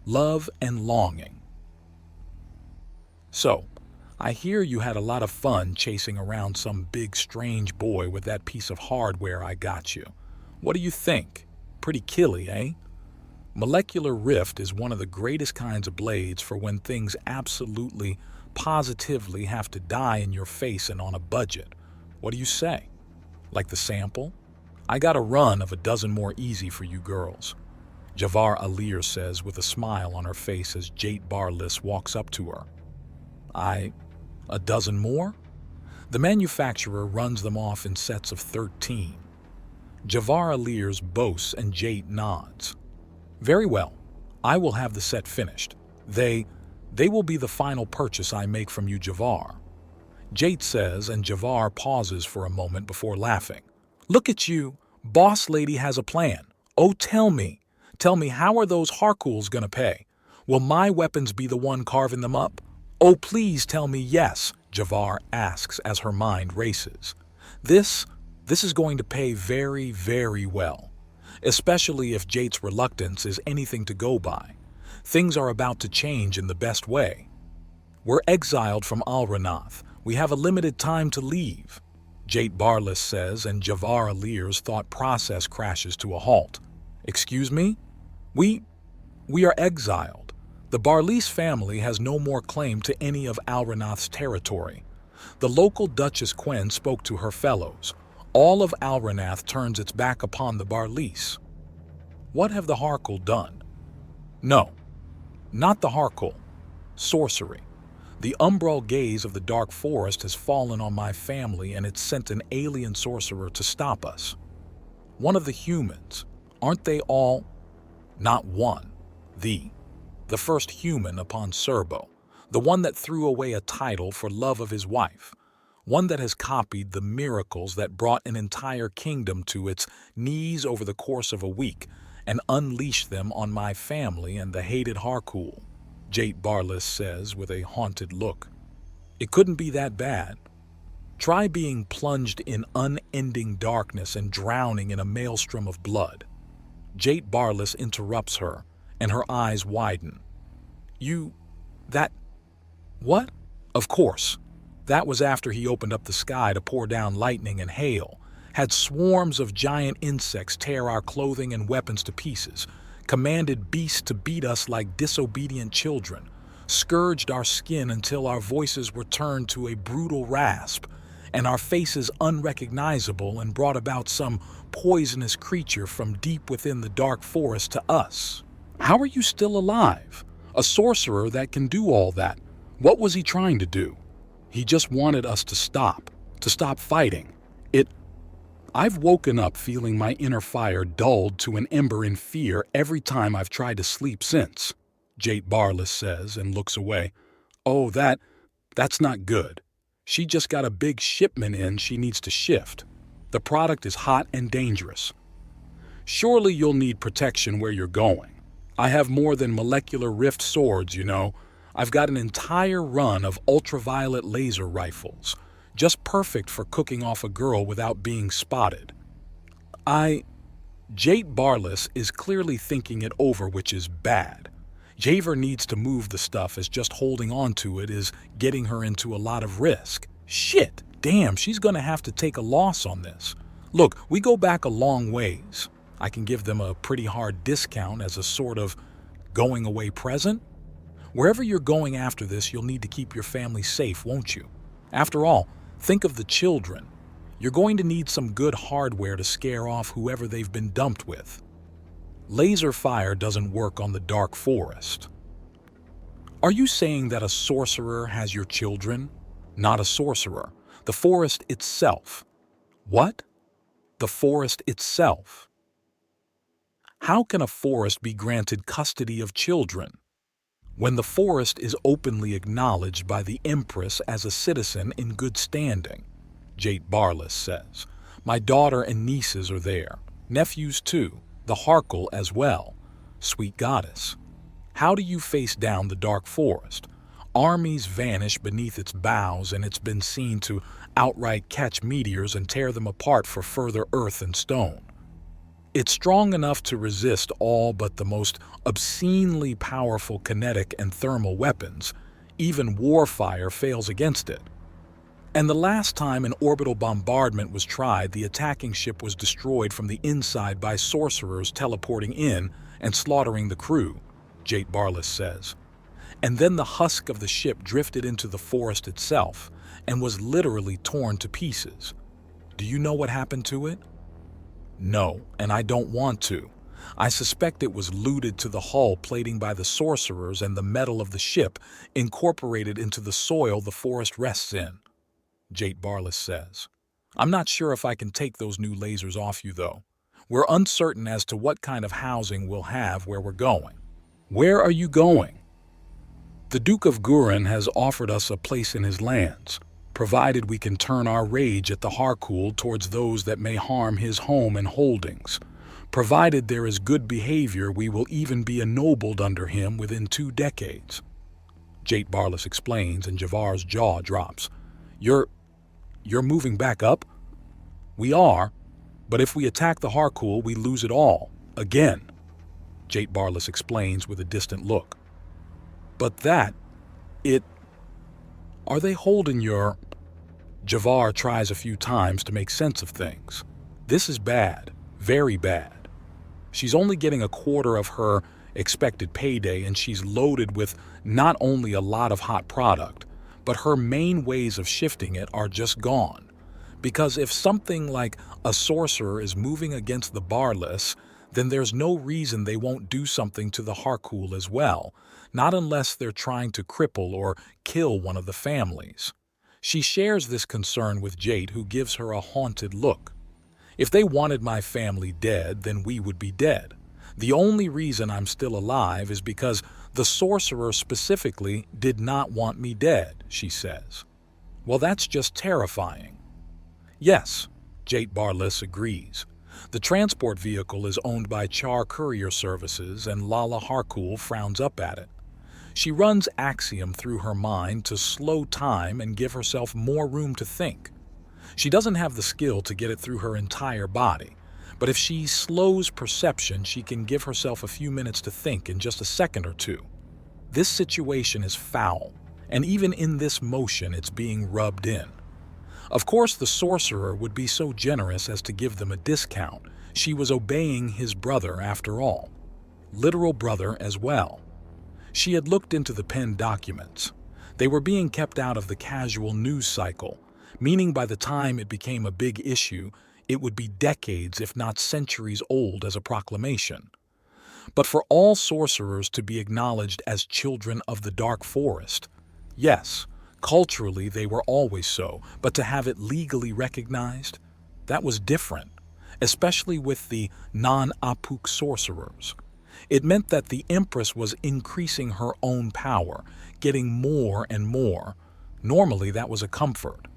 love and longing. So, I hear you had a lot of fun chasing around some big strange boy with that piece of hardware I got you. What do you think? Pretty killy, eh? Molecular rift is one of the greatest kinds of blades for when things absolutely, positively have to die in your face and on a budget. What do you say? Like the sample? I got a run of a dozen more easy for you girls. Javar Alir says with a smile on her face as Jate Barliss walks up to her. A dozen more? The manufacturer runs them off in sets of 13. Javar Alir's boasts and Jate nods. Very well, I will have the set finished. They will be the final purchase I make from you, Javar. Jate says, and Javar pauses for a moment before laughing. Look at you, boss lady has a plan. Oh, tell me, how are those Harkuls gonna pay? Will my weapons be the one carving them up? Oh, please tell me yes, Javar asks as her mind races. This is going to pay very, very well, especially if Jate's reluctance is anything to go by. Things are about to change in the best way. We're exiled from Alranath. We have a limited time to leave, Jate Barliss says, and Javar Alir's thought process crashes to a halt. Excuse me? We are exiled. The Barliss family has no more claim to any of Alranath's territory. The local Duchess Quen spoke to her fellows. All of Alranath turns its back upon the Barliss. What have the Harkul done? No, not the Harkul. Sorcery. The umbral gaze of the Dark Forest has fallen on my family and it's sent an alien sorcerer to stop us. One of the humans. Aren't they all? Not one. The first human upon Serbo. The one that threw away a title for love of his wife. One that has copied the miracles that brought an entire kingdom to its knees over the course of a week and unleashed them on my family and the hated Harkul, Jate Barliss says with a haunted look. It couldn't be that bad. Try being plunged in unending darkness and drowning in a maelstrom of blood. Jate Barliss interrupts her, and her eyes widen. What? Of course. That was after he opened up the sky to pour down lightning and hail, had swarms of giant insects tear our clothing and weapons to pieces, commanded beasts to beat us like disobedient children, scourged our skin until our voices were turned to a brutal rasp, and our faces unrecognizable, and brought about some poisonous creature from deep within the Dark Forest to us. How are you still alive? A sorcerer that can do all that. What was he trying to do? He just wanted us to stop fighting. I've woken up feeling my inner fire dulled to an ember in fear every time I've tried to sleep since, Jate Barliss says and looks away. Oh, that's not good. She just got a big shipment in she needs to shift. The product is hot and dangerous. Surely you'll need protection where you're going. I have more than molecular rift swords, you know. I've got an entire run of ultraviolet laser rifles, just perfect for cooking off a girl without being spotted. Jate Barliss is clearly thinking it over, which is bad. Javer needs to move the stuff as just holding on to it is getting her into a lot of risk. Shit, damn, she's gonna have to take a loss on this. Look, we go back a long ways. I can give them a pretty hard discount as a sort of going away present. Wherever you're going after this, you'll need to keep your family safe, won't you? After all, think of the children. You're going to need some good hardware to scare off whoever they've been dumped with. Laser fire doesn't work on the Dark Forest. Are you saying that a sorcerer has your children? Not a sorcerer. The forest itself. What? The forest itself. How can a forest be granted custody of children? When the forest is openly acknowledged by the Empress as a citizen in good standing, Jate Barliss says. My daughter and nieces are there. Nephews too. The Harkul as well. Sweet goddess. How do you face down the Dark Forest? Armies vanish beneath its boughs, and it's been seen to outright catch meteors and tear them apart for further earth and stone. It's strong enough to resist all but the most obscenely powerful kinetic and thermal weapons. Even warfire fails against it. And the last time an orbital bombardment was tried, the attacking ship was destroyed from the inside by sorcerers teleporting in and slaughtering the crew, Jate Barlas says. And then the husk of the ship drifted into the forest itself and was literally torn to pieces. Do you know what happened to it? No, and I don't want to. I suspect it was looted to the hull plating by the sorcerers and the metal of the ship incorporated into the soil the forest rests in, Jate Barlas says. I'm not sure if I can take those new lasers off you, though. We're uncertain as to what kind of housing we'll have where we're going. Where are you going? The Duke of Guren has offered us a place in his lands, provided we can turn our rage at the Harkul towards those that may harm his home and holdings. Provided there is good behavior, we will even be ennobled under him within 2 decades. Jate Barlas explains, and Javar's jaw drops. You're moving back up? We are, but if we attack the Harkul, we lose it all, again, Jate Barlas explains with a distant look. But are they holding your... Javar tries a few times to make sense of things. This is bad, very bad. She's only getting a quarter of her expected payday, and she's loaded with not only a lot of hot product, but her main ways of shifting it are just gone. Because if something like a sorcerer is moving against the Barlas, then there's no reason they won't do something to the Harkul as well, not unless they're trying to cripple or kill one of the families. She shares this concern with Jate, who gives her a haunted look. If they wanted my family dead, then we would be dead. The only reason I'm still alive is because the sorcerer specifically did not want me dead, she says. Well, that's just terrifying. Yes, Jate Barlas agrees. The transport vehicle is owned by Char Courier Services, and Lala Harkul frowns up at it. She runs Axiom through her mind to slow time and give herself more room to think. She doesn't have the skill to get it through her entire body, but if she slows perception, she can give herself a few minutes to think in just a second or two. This situation is foul, and even in this motion it's being rubbed in. Of course, the sorcerer would be so generous as to give them a discount. She was obeying his brother after all. Literal brother as well. She had looked into the penned documents. They were being kept out of the casual news cycle, meaning by the time it became a big issue, it would be decades if not centuries old as a proclamation. But for all sorcerers to be acknowledged as children of the Dark Forest, yes, culturally they were always so, but to have it legally recognized, that was different, especially with the non-Apuk sorcerers. It meant that the Empress was increasing her own power, getting more and more. Normally that was a comfort.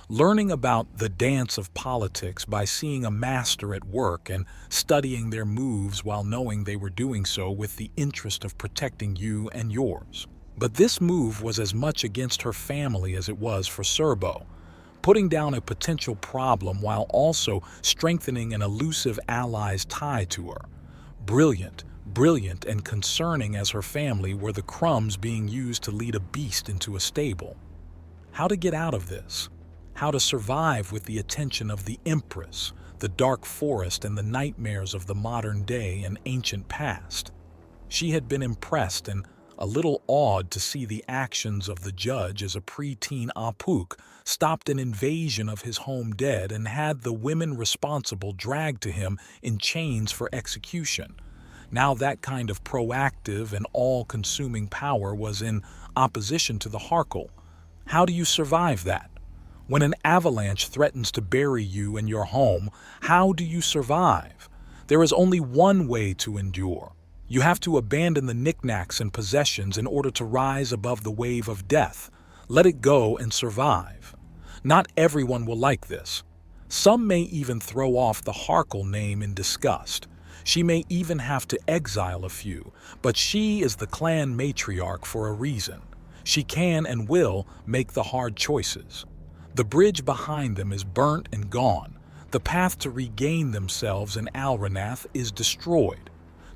Learning about the dance of politics by seeing a master at work and studying their moves while knowing they were doing so with the interest of protecting you and yours. But this move was as much against her family as it was for Serbo, putting down a potential problem while also strengthening an elusive ally's tie to her. Brilliant and concerning as her family were the crumbs being used to lead a beast into a stable. How to get out of this? How to survive with the attention of the Empress, the Dark Forest, and the nightmares of the modern day and ancient past? She had been impressed and a little awed to see the actions of the judge as a preteen Apuk stopped an invasion of his home dead and had the women responsible dragged to him in chains for execution. Now that kind of proactive and all-consuming power was in opposition to the Harkul. How do you survive that? When an avalanche threatens to bury you and your home, how do you survive? There is only one way to endure. You have to abandon the knickknacks and possessions in order to rise above the wave of death. Let it go and survive. Not everyone will like this. Some may even throw off the Harkul name in disgust. She may even have to exile a few, but she is the clan matriarch for a reason. She can and will make the hard choices. The bridge behind them is burnt and gone. The path to regain themselves in Alranath is destroyed.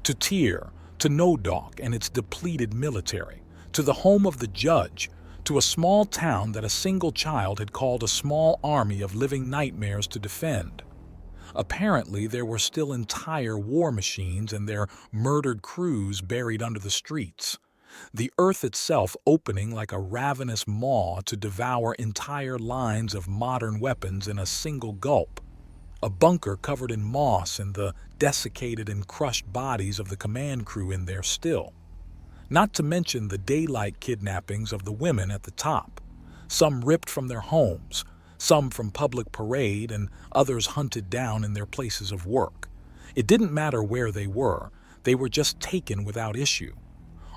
To Tyr, to Nodok and its depleted military, to the home of the judge, to a small town that a single child had called a small army of living nightmares to defend. Apparently, there were still entire war machines and their murdered crews buried under the streets. The earth itself opening like a ravenous maw to devour entire lines of modern weapons in a single gulp. A bunker covered in moss and the desiccated and crushed bodies of the command crew in there still. Not to mention the daylight kidnappings of the women at the top, some ripped from their homes, some from public parade, and others hunted down in their places of work. It didn't matter where they were just taken without issue.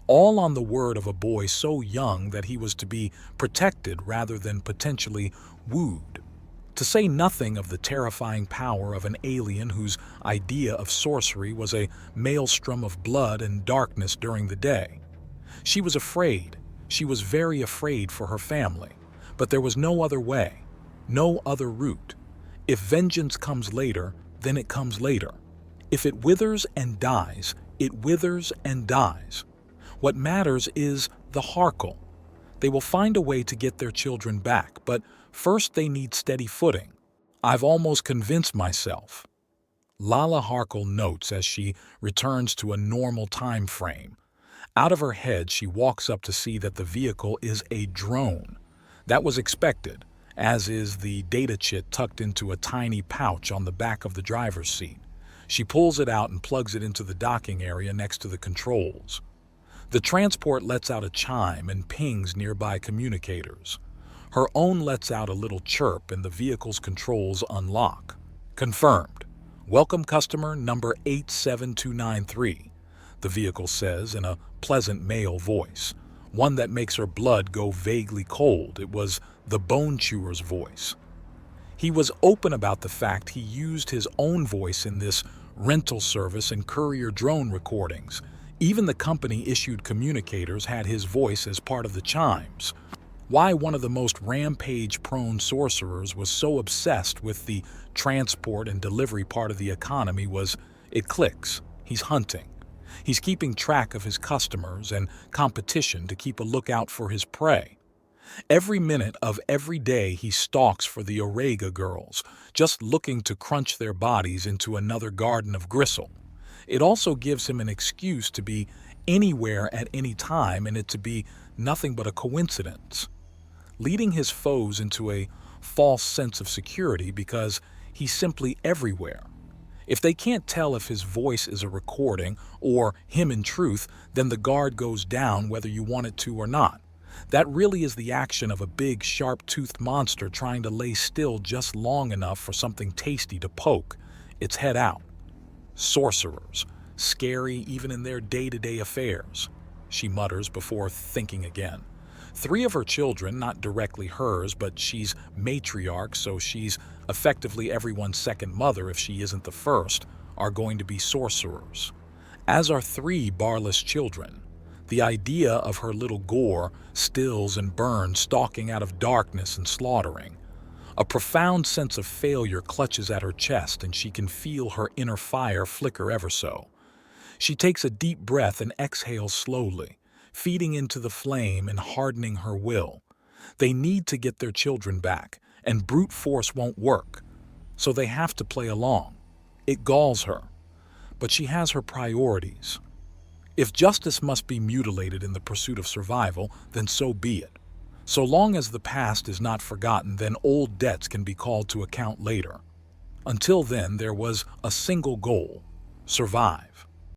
All on the word of a boy so young that he was to be protected rather than potentially wooed. To say nothing of the terrifying power of an alien whose idea of sorcery was a maelstrom of blood and darkness during the day. She was afraid. She was very afraid for her family. But there was no other way, no other route. If vengeance comes later, then it comes later. If it withers and dies, it withers and dies. What matters is the Harkle. They will find a way to get their children back, but first they need steady footing. I've almost convinced myself. Lala Harkle notes as she returns to a normal time frame. Out of her head, she walks up to see that the vehicle is a drone. That was expected, as is the data chit tucked into a tiny pouch on the back of the driver's seat. She pulls it out and plugs it into the docking area next to the controls. The transport lets out a chime and pings nearby communicators. Her own lets out a little chirp and the vehicle's controls unlock. Confirmed. Welcome customer number 87293, the vehicle says in a pleasant male voice, one that makes her blood go vaguely cold. It was the bone chewer's voice. He was open about the fact he used his own voice in this rental service and courier drone recordings. Even the company-issued communicators had his voice as part of the chimes. Why one of the most rampage-prone sorcerers was so obsessed with the transport and delivery part of the economy was, it clicks. He's hunting. He's keeping track of his customers and competition to keep a lookout for his prey. Every minute of every day he stalks for the Orega girls, just looking to crunch their bodies into another garden of gristle. It also gives him an excuse to be anywhere at any time and it to be nothing but a coincidence, leading his foes into a false sense of security because he's simply everywhere. If they can't tell if his voice is a recording or him in truth, then the guard goes down whether you want it to or not. That really is the action of a big, sharp-toothed monster trying to lay still just long enough for something tasty to poke its head out. Sorcerers, scary even in their day-to-day affairs, she mutters before thinking again. 3 of her children, not directly hers, but she's matriarch, so she's effectively everyone's second mother if she isn't the first, are going to be sorcerers. As are 3 barless children. The idea of her little gore stills and burns, stalking out of darkness and slaughtering. A profound sense of failure clutches at her chest, and she can feel her inner fire flicker ever so. She takes a deep breath and exhales slowly, feeding into the flame and hardening her will. They need to get their children back, and brute force won't work, so they have to play along. It galls her, but she has her priorities. If justice must be mutilated in the pursuit of survival, then so be it. So long as the past is not forgotten, then old debts can be called to account later. Until then, there was a single goal: survive.